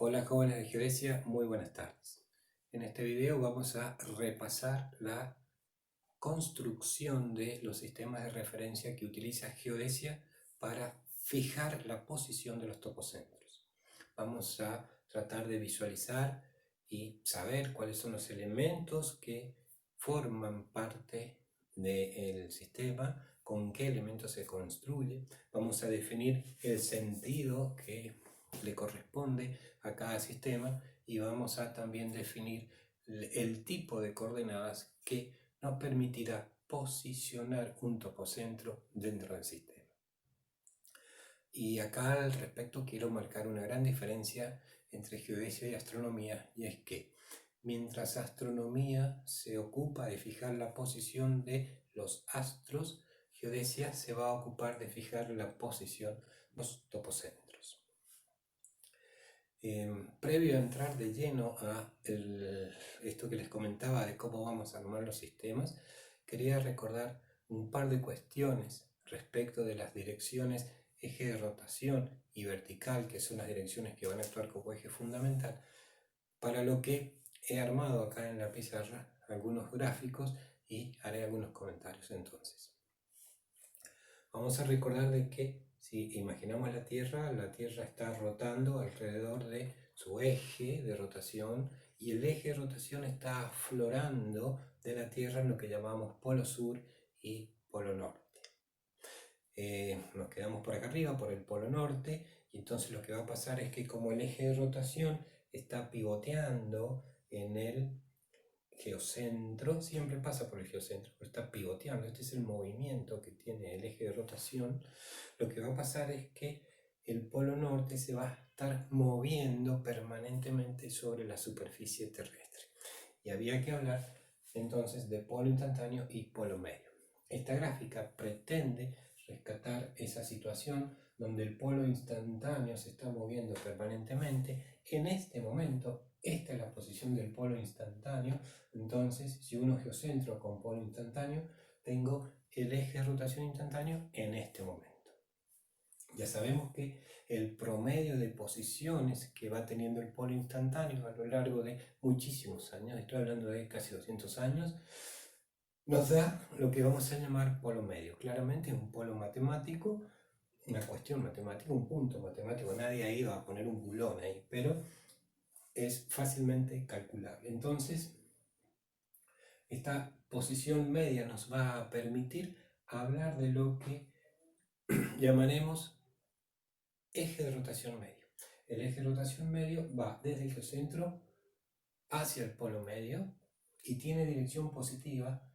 Hola jóvenes de geodesia, muy buenas tardes. En este video vamos a repasar la construcción de los sistemas de referencia que utiliza geodesia para fijar la posición de los topocentros. Vamos a tratar de visualizar y saber cuáles son los elementos que forman parte del sistema, con qué elementos se construye. Vamos a definir el sentido que le corresponde a cada sistema y vamos a también definir el tipo de coordenadas que nos permitirá posicionar un topocentro dentro del sistema. Y acá al respecto quiero marcar una gran diferencia entre geodesia y astronomía, y es que mientras astronomía se ocupa de fijar la posición de los astros, geodesia se va a ocupar de fijar la posición de los topocentros. Previo a entrar de lleno a esto que les comentaba de cómo vamos a armar los sistemas, quería recordar un par de cuestiones respecto de las direcciones eje de rotación y vertical, que son las direcciones que van a actuar como eje fundamental, para lo que he armado acá en la pizarra algunos gráficos y haré algunos comentarios entonces. Vamos a recordar de que si imaginamos la Tierra está rotando alrededor de su eje de rotación y el eje de rotación está aflorando de la Tierra en lo que llamamos polo sur y polo norte. Nos quedamos por acá arriba, por el polo norte, y entonces lo que va a pasar es que como el eje de rotación está pivoteando en el geocentro, siempre pasa por el geocentro, pero está pivoteando, este es el movimiento que tiene el eje de rotación, lo que va a pasar es que el polo norte se va a estar moviendo permanentemente sobre la superficie terrestre. Y había que hablar entonces de polo instantáneo y polo medio. Esta gráfica pretende rescatar esa situación donde el polo instantáneo se está moviendo permanentemente. En este momento, esta es la posición del polo instantáneo. Entonces, si uno geocentro con polo instantáneo, tengo el eje de rotación instantáneo en este momento. Ya sabemos que el promedio de posiciones que va teniendo el polo instantáneo a lo largo de muchísimos años, estoy hablando de casi 200 años, nos da lo que vamos a llamar polo medio. Claramente es un polo matemático, una cuestión matemática, un punto matemático. Nadie ha ido a poner un bulón ahí, pero es fácilmente calculable. Entonces, esta posición media nos va a permitir hablar de lo que llamaremos eje de rotación medio. El eje de rotación medio va desde el geocentro hacia el polo medio y tiene dirección positiva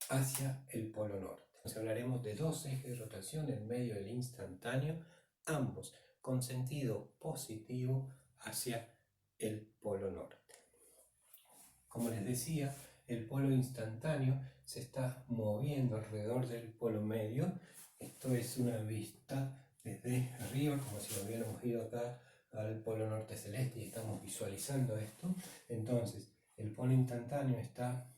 hacia el polo norte. Entonces hablaremos de dos ejes de rotación en medio del instantáneo, ambos con sentido positivo hacia el polo norte. Como les decía, el polo instantáneo se está moviendo alrededor del polo medio. Esto es una vista desde arriba, como si lo hubiéramos ido acá al polo norte celeste y estamos visualizando esto. Entonces, el polo instantáneo está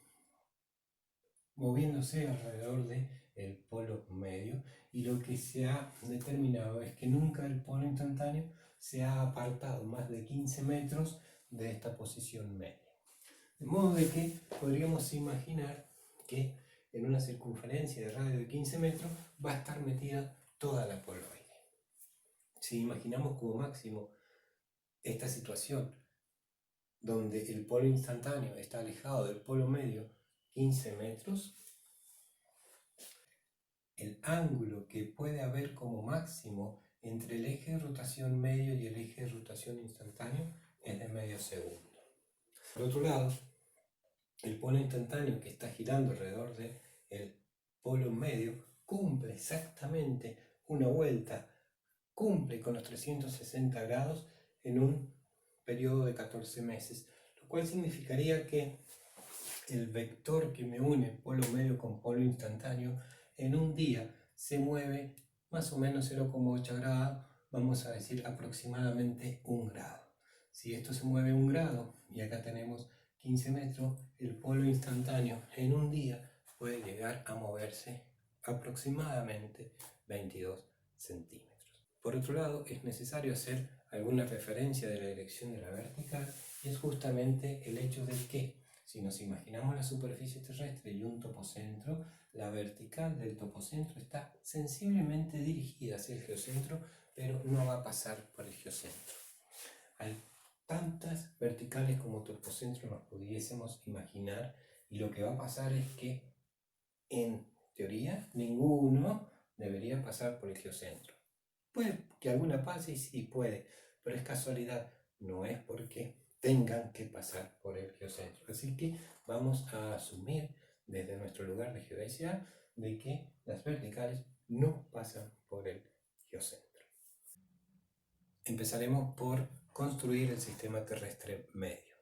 moviéndose alrededor del polo medio y lo que se ha determinado es que nunca el polo instantáneo se ha apartado más de 15 metros de esta posición media. De modo de que podríamos imaginar que en una circunferencia de radio de 15 metros va a estar metida toda la poloide. Si imaginamos como máximo esta situación donde el polo instantáneo está alejado del polo medio 15 metros, el ángulo que puede haber como máximo entre el eje de rotación medio y el eje de rotación instantáneo es de medio segundo. Por otro lado, el polo instantáneo que está girando alrededor del polo medio cumple exactamente una vuelta, cumple con los 360 grados en un periodo de 14 meses, lo cual significaría que el vector que me une polo medio con polo instantáneo en un día se mueve más o menos 0,8 grados, vamos a decir aproximadamente 1 grado. Si esto se mueve 1 grado y acá tenemos 15 metros, el polo instantáneo en un día puede llegar a moverse aproximadamente 22 centímetros. Por otro lado, es necesario hacer alguna referencia de la dirección de la vertical, y es justamente el hecho de que si nos imaginamos la superficie terrestre y un topocentro, la vertical del topocentro está sensiblemente dirigida hacia el geocentro, pero no va a pasar por el geocentro. Hay tantas verticales como topocentro nos pudiésemos imaginar, y lo que va a pasar es que en teoría ninguno debería pasar por el geocentro. Puede que alguna pase, y sí puede, pero es casualidad, no es porque tengan que pasar por el geocentro. Así que vamos a asumir desde nuestro lugar de geodesia de que las verticales no pasan por el geocentro. Empezaremos por construir el sistema terrestre medio.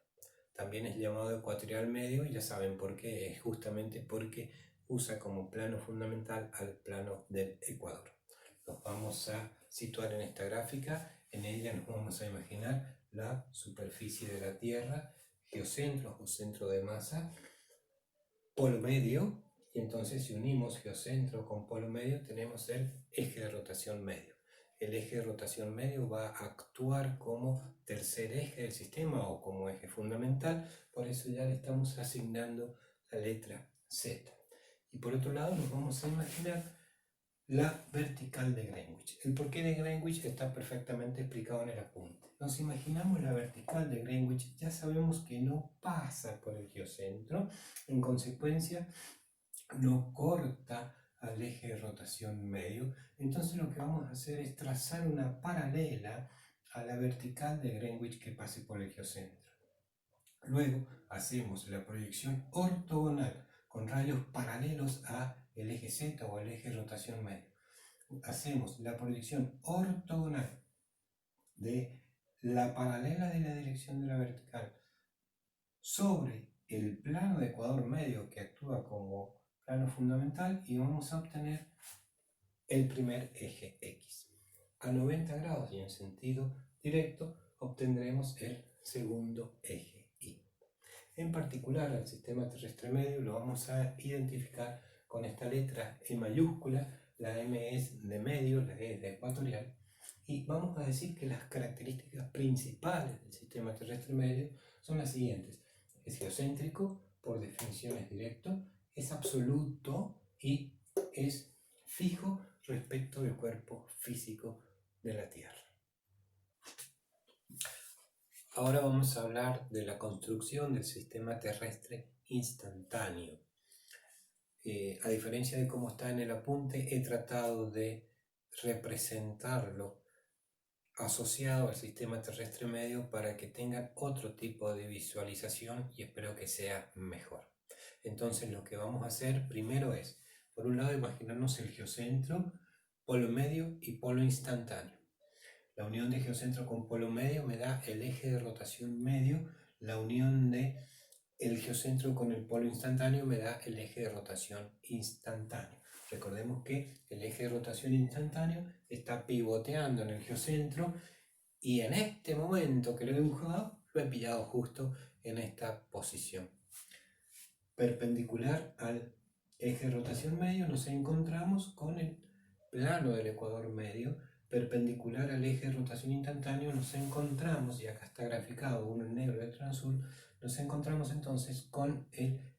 También es llamado ecuatorial medio, y ya saben por qué, es justamente porque usa como plano fundamental al plano del Ecuador. Nos vamos a situar en esta gráfica, en ella nos vamos a imaginar la superficie de la Tierra, geocentro o centro de masa, polo medio, y entonces si unimos geocentro con polo medio tenemos el eje de rotación medio. El eje de rotación medio va a actuar como tercer eje del sistema o como eje fundamental, por eso ya le estamos asignando la letra Z. Y por otro lado nos vamos a imaginar la vertical de Greenwich. El porqué de Greenwich está perfectamente explicado en el apunte. Nos imaginamos la vertical de Greenwich, ya sabemos que no pasa por el geocentro, en consecuencia no corta al eje de rotación medio, entonces lo que vamos a hacer es trazar una paralela a la vertical de Greenwich que pase por el geocentro. Luego hacemos la proyección ortogonal con rayos paralelos a el eje Z o el eje de rotación medio. Hacemos la proyección ortogonal de la paralela de la dirección de la vertical sobre el plano de ecuador medio que actúa como plano fundamental, y vamos a obtener el primer eje X. A 90 grados y en sentido directo obtendremos el segundo eje Y. En particular al sistema terrestre medio lo vamos a identificar con esta letra E mayúscula. La M es de medio, la E es de ecuatorial, y vamos a decir que las características principales del sistema terrestre medio son las siguientes. Es geocéntrico, por definición es directo, es absoluto y es fijo respecto del cuerpo físico de la Tierra. Ahora vamos a hablar de la construcción del sistema terrestre instantáneo. A diferencia de cómo está en el apunte, he tratado de representarlo asociado al sistema terrestre medio para que tengan otro tipo de visualización, y espero que sea mejor. Entonces lo que vamos a hacer primero es, por un lado, imaginarnos el geocentro, polo medio y polo instantáneo. La unión de geocentro con polo medio me da el eje de rotación medio, la unión de el geocentro con el polo instantáneo me da el eje de rotación instantáneo. Recordemos que el eje de rotación instantáneo está pivoteando en el geocentro, y en este momento que lo he dibujado, lo he pillado justo en esta posición. Perpendicular al eje de rotación medio nos encontramos con el plano del ecuador medio. Perpendicular al eje de rotación instantáneo nos encontramos, y acá está graficado uno en negro y otro en azul, nos encontramos entonces con el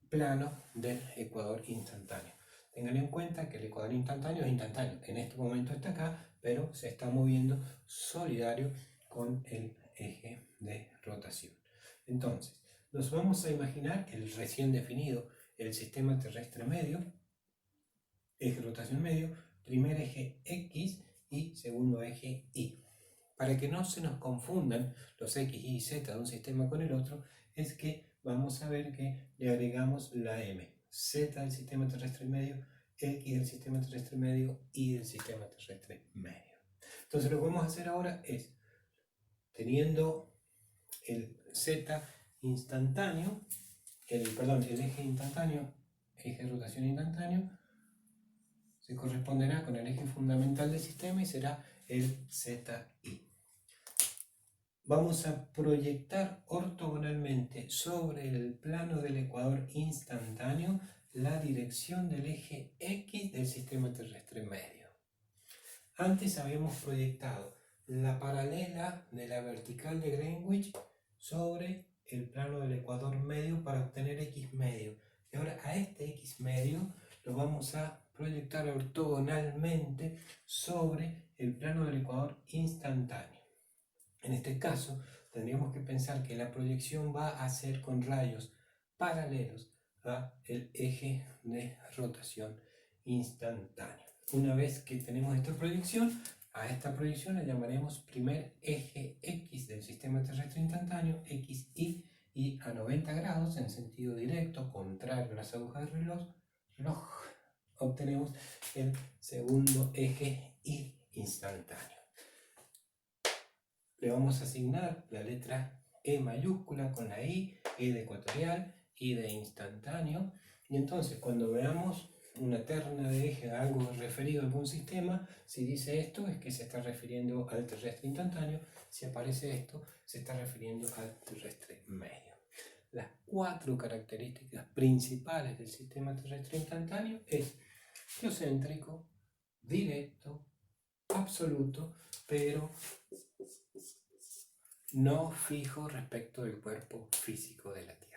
plano del ecuador instantáneo. Tengan en cuenta que el ecuador instantáneo es instantáneo, en este momento está acá, pero se está moviendo solidario con el eje de rotación. Entonces, nos vamos a imaginar el recién definido, el sistema terrestre medio, eje de rotación medio, primer eje X y segundo eje Y. Para que no se nos confundan los X, Y y Z de un sistema con el otro, es que vamos a ver que le agregamos la M. Z del sistema terrestre medio, X del sistema terrestre medio, Y del sistema terrestre medio. Entonces lo que vamos a hacer ahora es, teniendo el Z instantáneo, el eje instantáneo, eje de rotación instantáneo, se corresponderá con el eje fundamental del sistema y será el ZI. Vamos a proyectar ortogonalmente sobre el plano del ecuador instantáneo la dirección del eje X del sistema terrestre medio. Antes habíamos proyectado la paralela de la vertical de Greenwich sobre el plano del ecuador medio para obtener x medio. Y ahora a este x medio lo vamos a proyectar ortogonalmente sobre el plano del ecuador instantáneo. En este caso, tendríamos que pensar que la proyección va a ser con rayos paralelos al eje de rotación instantáneo. Una vez que tenemos esta proyección, a esta proyección la llamaremos primer eje X del sistema terrestre instantáneo, XY, y a 90 grados en sentido directo, contrario a las agujas del reloj, obtenemos el segundo eje Y instantáneo. Le vamos a asignar la letra E mayúscula con la I, E de ecuatorial, I de instantáneo, y entonces cuando veamos una terna de eje, algo referido a algún sistema, si dice esto es que se está refiriendo al terrestre instantáneo, si aparece esto se está refiriendo al terrestre medio. Las 4 características principales del sistema terrestre instantáneo es geocéntrico, directo, absoluto, pero no fijo respecto del cuerpo físico de la Tierra.